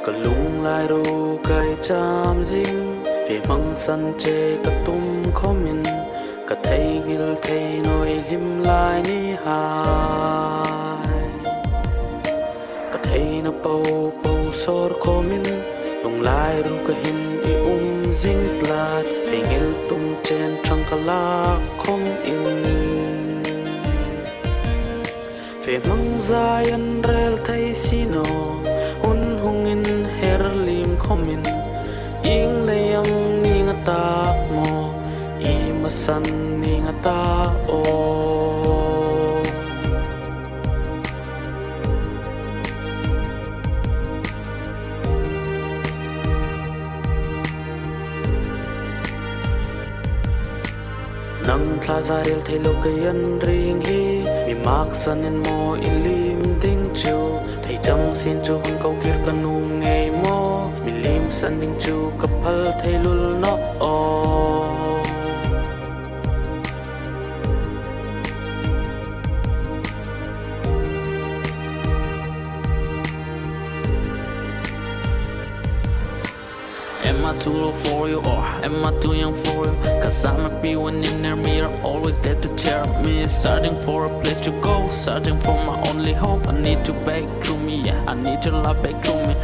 ก็ลุงลายรูไก่จามจิงเวีมังสันเจกะตุ้มขมินกะไทยกิลไทยน้อยลิมลายนิหายกะไทยนเปาเปาสอร์ขมินลุงลายรูกะหินอีจิงตลาดไทยกิลตุ้มเจนทรังกะลาคงอินเวีมังซายันเรลไทยซีโนhungin herlim komin ing leyam ningata mo imasan ningata o nang thlazarel thailo kayan ring hi mi mak sanin mo ilim ding chu thei chang sin chu hun kau kir kanu ngei mo mi lim san ding chu kapal thailul no o Am I too low for you or am I too young for you? Cause I'm happy when in their mirror, always there to cheer me. Searching for a place to go, searching for my only hope. I need you back through me, yeah, I need your love back through me.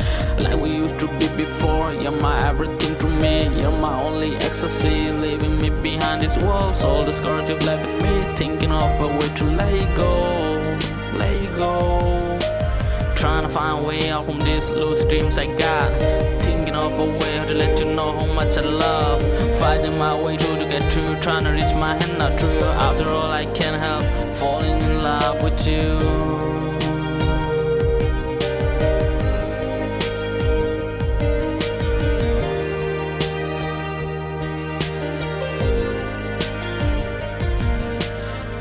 Like we used to be before, you're my everything to me. You're my only ecstasy, leaving me behind this world. So the scars you've left in me, thinking of a way to let go, let go. Trying to find a way out from these loose dreams I got. Thinking of a way to let you know how much I love. Fighting my way through to get through. Trying to reach my hand out through you. After all I can't help falling in love with you.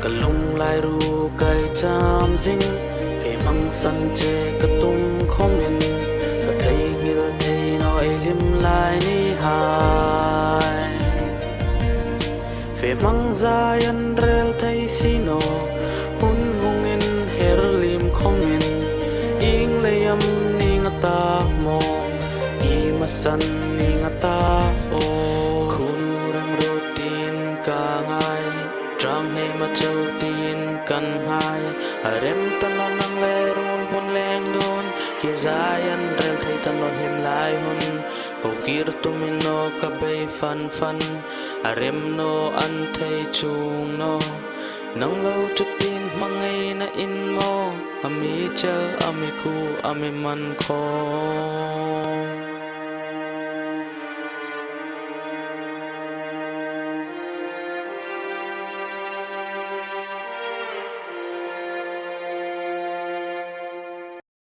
Cả lung lai ru cây cham dinh măng san che ka tum khomin ka thei gil thei noi lim lai ni hai fe mang zayan rel thei sino hun hungin her lim khomin ing leyam ningata mo I masan ningata o kun ram rutin ka ngai trang ne ma chau tin kan hai rem tan nang le run hun leng don kir zayan rel thei tan non him lai hun po kir tumino ka bei fan fan rem no an thei chung no nang lo chutin mangai na in mo ami chel ami ku ami man kho